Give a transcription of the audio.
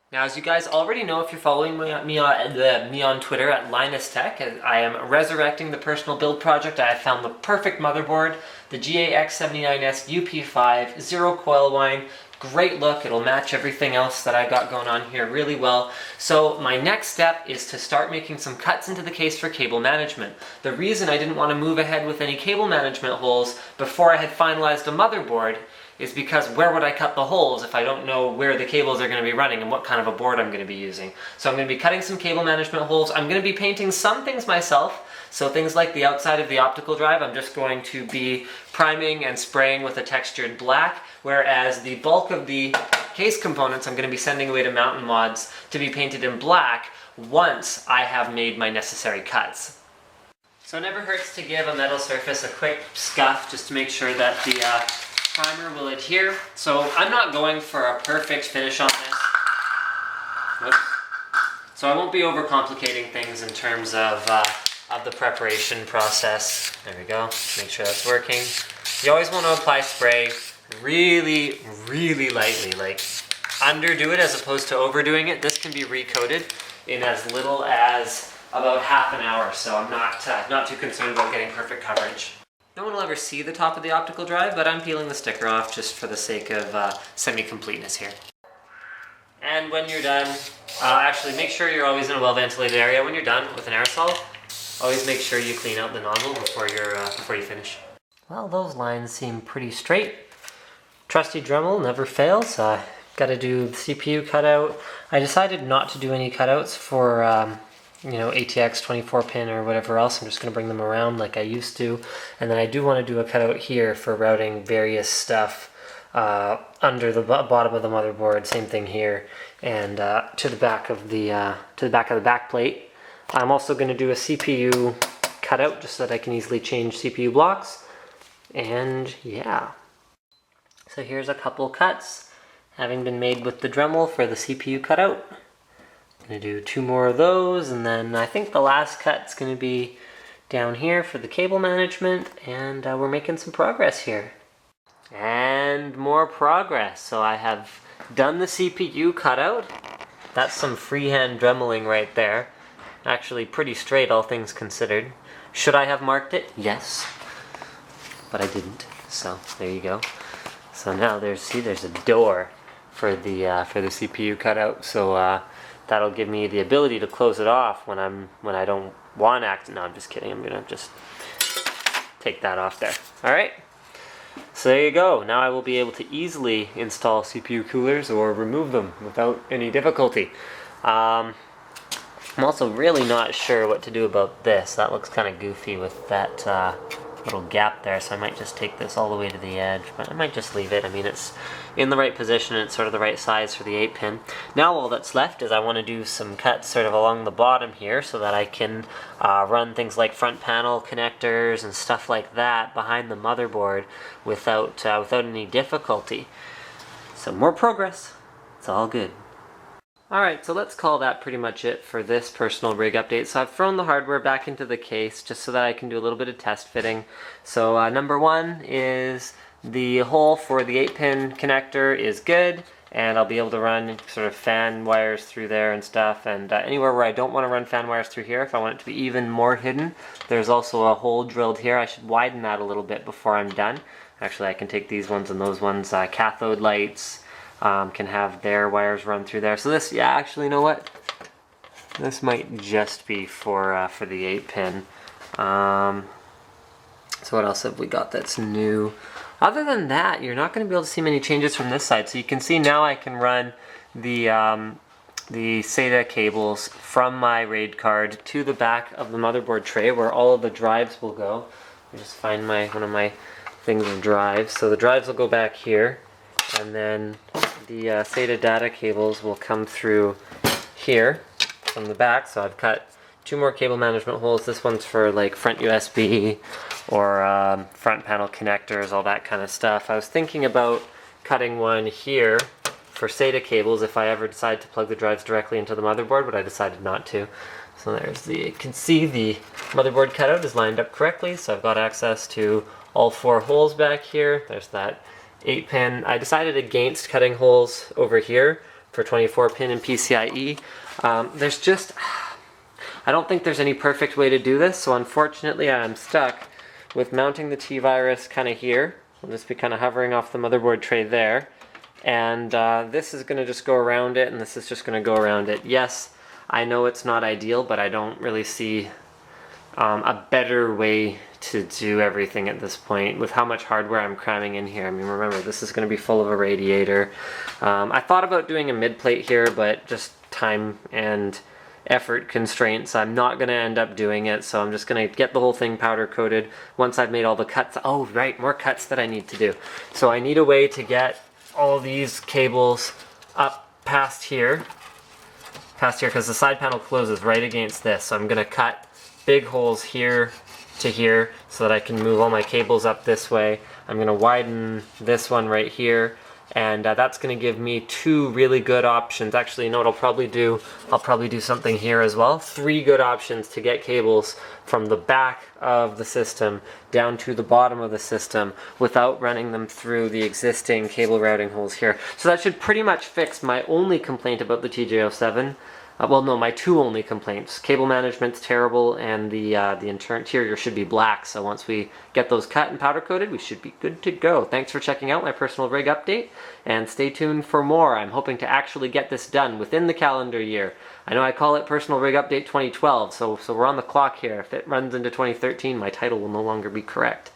Now, as you guys already know, if you're following me on Twitter at Linus Tech, I am resurrecting the personal build project. I have found the perfect motherboard, the GAX79S UP5 zero coil whine. Great look, it'll match everything else that I got going on here really well. So my next step is to start making some cuts into the case for cable management. The reason I didn't want to move ahead with any cable management holes before I had finalized a motherboard is because where would I cut the holes if I don't know where the cables are going to be running and what kind of a board I'm going to be using. So I'm going to be cutting some cable management holes. I'm going to be painting some things myself. So things like the outside of the optical drive, I'm just going to be priming and spraying with a textured black, whereas the bulk of the case components I'm going to be sending away to Mountain Mods to be painted in black once I have made my necessary cuts. So it never hurts to give a metal surface a quick scuff just to make sure that the primer will adhere. So I'm not going for a perfect finish on this. Whoops. So I won't be overcomplicating things in terms of the preparation process. There we go. Make sure that's working. You always want to apply spray really, really lightly. Like underdo it as opposed to overdoing it. This can be recoated in as little as about half an hour. So I'm not too concerned about getting perfect coverage. No one will ever see the top of the optical drive, but I'm peeling the sticker off just for the sake of semi-completeness here. And when you're done, actually make sure you're always in a well-ventilated area. When you're done with an aerosol, always make sure you clean out the nozzle before you finish. Well, those lines seem pretty straight. Trusty Dremel never fails. Gotta do the CPU cutout. I decided not to do any cutouts for ATX 24 pin or whatever else. I'm just going to bring them around like I used to. And then I do want to do a cutout here for routing various stuff under the bottom of the motherboard. Same thing here, and to the back of the back plate. I'm also going to do a CPU cutout just so that I can easily change CPU blocks. And yeah. So here's a couple cuts having been made with the Dremel for the CPU cutout. Gonna do 2 more of those, and then I think the last cut's gonna be down here for the cable management, and we're making some progress here. And more progress. So I have done the CPU cutout. That's some freehand dremeling right there. Actually pretty straight, all things considered. Should I have marked it? Yes, but I didn't. So there you go. So now there's a door for the CPU cutout. So that'll give me the ability to close it off when I don't want to no, I'm just kidding. I'm gonna just take that off there. All right. So there you go. Now I will be able to easily install CPU coolers or remove them without any difficulty. I'm also really not sure what to do about this. That looks kind of goofy with that little gap there, so I might just take this all the way to the edge, but I might just leave it. I mean, it's in the right position, it's sort of the right size for the 8-pin. Now all that's left is I want to do some cuts sort of along the bottom here so that I can run things like front panel connectors and stuff like that behind the motherboard without any difficulty. So more progress. It's all good. Alright, so let's call that pretty much it for this personal rig update. So I've thrown the hardware back into the case just so that I can do a little bit of test fitting. So number 1 is the hole for the 8-pin connector is good, and I'll be able to run sort of fan wires through there and stuff. And anywhere where I don't want to run fan wires through here, if I want it to be even more hidden, there's also a hole drilled here. I should widen that a little bit before I'm done. Actually, I can take these ones and those ones, cathode lights, can have their wires run through there. So this, yeah, actually, you know what? This might just be for the 8-pin. So what else have we got that's new? Other than that, you're not going to be able to see many changes from this side. So you can see now I can run the SATA cables from my RAID card to the back of the motherboard tray where all of the drives will go. Let me just find one of my things of drives. So the drives will go back here, and then the SATA data cables will come through here from the back. So I've cut 2 more cable management holes. This one's for like front USB or front panel connectors, all that kind of stuff. I was thinking about cutting one here for SATA cables if I ever decide to plug the drives directly into the motherboard, but I decided not to. So you can see the motherboard cutout is lined up correctly, so I've got access to all 4 holes back here. There's that 8-pin. I decided against cutting holes over here for 24 pin and PCIe. There's just, I don't think there's any perfect way to do this, so unfortunately I'm stuck with mounting the T-Virus kind of here. I'll just be kind of hovering off the motherboard tray there. And this is going to just go around it, and this is just going to go around it. Yes, I know it's not ideal, but I don't really see a better way to do everything at this point with how much hardware I'm cramming in here. I mean, remember, this is going to be full of a radiator. I thought about doing a mid plate here, but just time and effort constraints, I'm not going to end up doing it, so I'm just going to get the whole thing powder coated once I've made all the cuts. Oh, right, more cuts that I need to do. So I need a way to get all these cables up past here, because the side panel closes right against this, so I'm going to cut big holes here to here so that I can move all my cables up this way. I'm going to widen this one right here, and that's going to give me two really good options. Actually, you know what I'll probably do? I'll probably do something here as well. Three good options to get cables from the back of the system down to the bottom of the system without running them through the existing cable routing holes here. So that should pretty much fix my only complaint about the TJ07. Well, no, my two only complaints. Cable management's terrible, and the interior should be black, so once we get those cut and powder coated, we should be good to go. Thanks for checking out my personal rig update, and stay tuned for more. I'm hoping to actually get this done within the calendar year. I know I call it Personal Rig Update 2012, so we're on the clock here. If it runs into 2013, my title will no longer be correct.